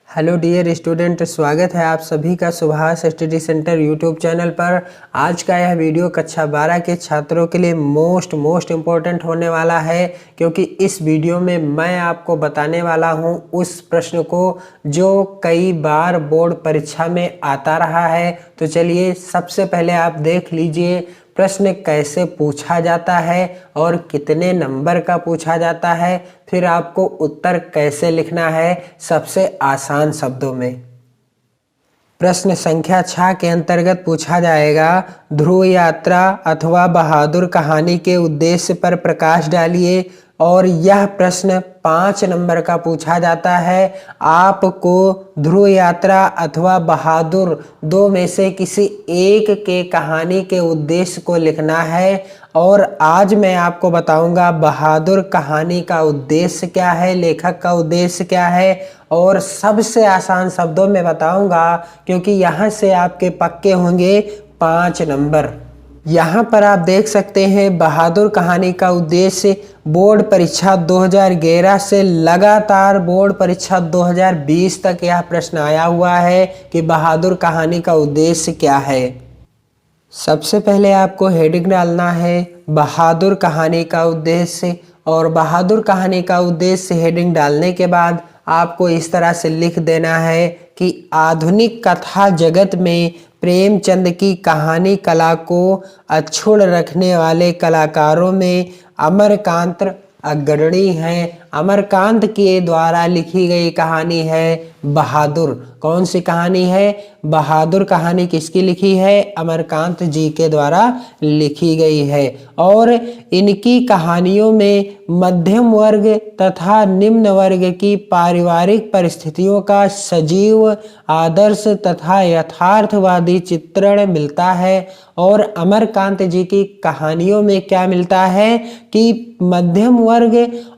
Hello dear student, स्वागत है आप सभी का Subhash study centre YouTube channel पर। आज का यह वीडियो कक्षा 12 के छात्रों के लिए मोस्ट इम्पोर्टेंट होने वाला है, क्योंकि इस वीडियो में मैं आपको बताने वाला हूं उस प्रश्न को जो कई बार बोर्ड परीक्षा में आता रहा है। तो चलिए सबसे पहले आप देख लीजिए प्रश्न कैसे पूछा जाता है और कितने नंबर का पूछा जाता है, फिर आपको उत्तर कैसे लिखना है सबसे आसान शब्दों में। प्रश्न संख्या 6 के अंतर्गत पूछा जाएगा, ध्रुव यात्रा अथवा बहादुर कहानी के उद्देश्य पर प्रकाश डालिए। और यह प्रश्न 5 नंबर का पूछा जाता है। आपको ध्रुव यात्रा अथवा बहादुर दो में से किसी एक के कहानी के उद्देश्य को लिखना है। और आज मैं आपको बताऊंगा बहादुर कहानी का उद्देश्य क्या है, लेखक का उद्देश्य क्या है, और सबसे आसान शब्दों में बताऊंगा, क्योंकि यहाँ से आपके पक्के होंगे 5 नंबर। यहाँ पर आप देख सकते हैं बहादुर कहानी का उद्देश्य बोर्ड परीक्षा 2011 से लगातार बोर्ड परीक्षा 2020 तक यह प्रश्न आया हुआ है कि बहादुर कहानी का उद्देश्य क्या है। सबसे पहले आपको हेडिंग डालना है बहादुर कहानी का उद्देश्य, और बहादुर कहानी का उद्देश्य हेडिंग डालने के बाद आपको इस तरह से लिख देना है कि आधुनिक कथा जगत में प्रेमचंद की कहानी कला को अक्षुण्ण रखने वाले कलाकारों में अमरकांत अग्रणी हैं। अमरकांत के द्वारा लिखी गई कहानी है बहादुर। कौन सी कहानी है? बहादुर कहानी किसकी लिखी है? अमरकांत जी के द्वारा लिखी गई है। और इनकी कहानियों में मध्यम वर्ग तथा निम्न वर्ग की पारिवारिक परिस्थितियों का सजीव, आदर्श तथा यथार्थवादी चित्रण मिलता है। और अमरकांत जी की कहानियों में क्या मिलता है कि मध्यम वर्ग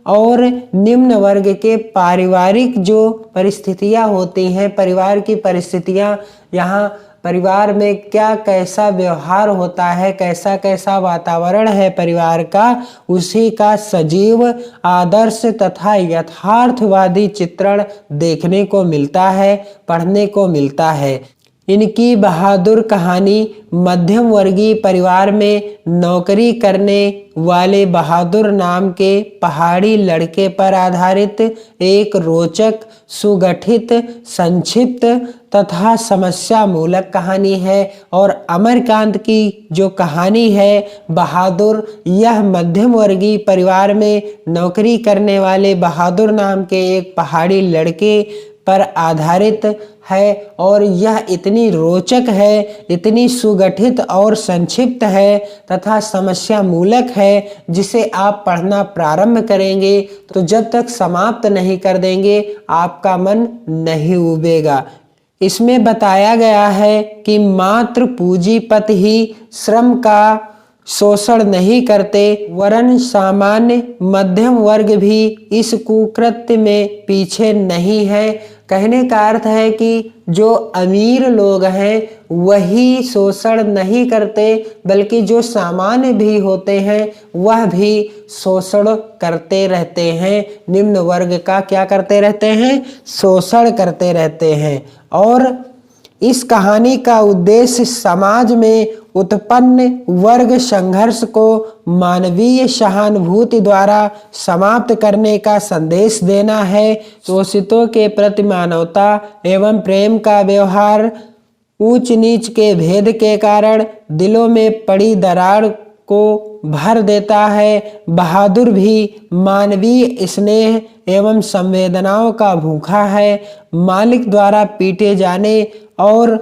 और निम्न वर्ग के पारिवारिक जो परिस्थितियां होती हैं, परिवार की परिस्थितियां, यहाँ परिवार में क्या कैसा व्यवहार होता है, कैसा कैसा वातावरण है परिवार का, उसी का सजीव, आदर्श तथा यथार्थवादी चित्रण देखने को मिलता है, पढ़ने को मिलता है। इनकी बहादुर कहानी मध्यम वर्गीय परिवार में नौकरी करने वाले बहादुर नाम के पहाड़ी लड़के पर आधारित एक रोचक, सुगठित, संक्षिप्त तथा समस्या मूलक कहानी है। और अमरकांत की जो कहानी है बहादुर, यह मध्यम वर्गीय परिवार में नौकरी करने वाले बहादुर नाम के एक पहाड़ी लड़के पर आधारित है। और यह इतनी रोचक है, इतनी सुगठित और संक्षिप्त है तथा समस्या मूलक है, जिसे आप पढ़ना प्रारंभ करेंगे तो जब तक समाप्त नहीं कर देंगे आपका मन नहीं उबेगा। इसमें बताया गया है कि मात्र पूंजीपति ही श्रम का शोषण नहीं करते, वरन सामान्य मध्यम वर्ग भी इस कुकृत्य में पीछे नहीं है। कहने का अर्थ है कि जो अमीर लोग हैं वही शोषण नहीं करते, बल्कि जो सामान्य भी होते हैं वह भी शोषण करते रहते हैं। निम्न वर्ग का क्या करते रहते हैं? शोषण करते रहते हैं। और इस कहानी का उद्देश्य समाज में उत्पन्न वर्ग संघर्ष को मानवीय सहानुभूति द्वारा समाप्त करने का संदेश देना है। शोषितों के प्रति मानवता एवं प्रेम का व्यवहार ऊंच नीच के भेद के कारण दिलों में पड़ी दरार को भर देता है। बहादुर भी मानवीय स्नेह एवं संवेदनाओं का भूखा है। मालिक द्वारा पीटे जाने और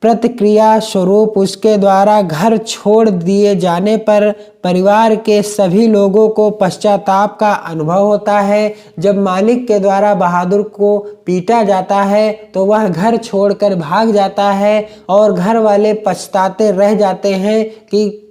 प्रतिक्रिया स्वरूप उसके द्वारा घर छोड़ दिए जाने पर परिवार के सभी लोगों को पश्चाताप का अनुभव होता है। जब मालिक के द्वारा बहादुर को पीटा जाता है तो वह घर छोड़कर भाग जाता है और घर वाले पछताते रह जाते हैं कि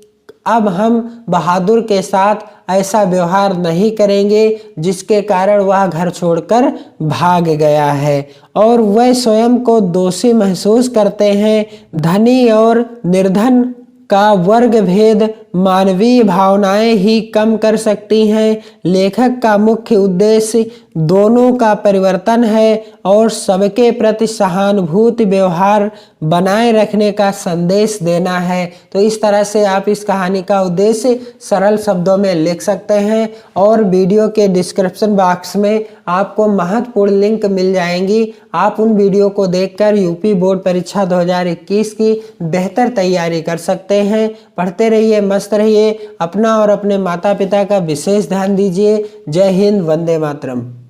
अब हम बहादुर के साथ ऐसा व्यवहार नहीं करेंगे, जिसके कारण वह घर छोड़कर भाग गया है। और वह स्वयं को दोषी महसूस करते हैं। धनी और निर्धन का वर्ग भेद मानवीय भावनाएं ही कम कर सकती हैं। लेखक का मुख्य उद्देश्य दोनों का परिवर्तन है और सबके प्रति सहानुभूति व्यवहार बनाए रखने का संदेश देना है। तो इस तरह से आप इस कहानी का उद्देश्य सरल शब्दों में लिख सकते हैं और वीडियो के डिस्क्रिप्शन बॉक्स में आपको महत्वपूर्ण लिंक मिल जाएंगी। आप उन वीडियो को देखकर यूपी बोर्ड परीक्षा 2021 की बेहतर तैयारी कर सकते हैं। पढ़ते रहिए, मस्त रहिए, अपना और अपने माता पिता का विशेष ध्यान दीजिए। जय हिंद, वंदे मातरम।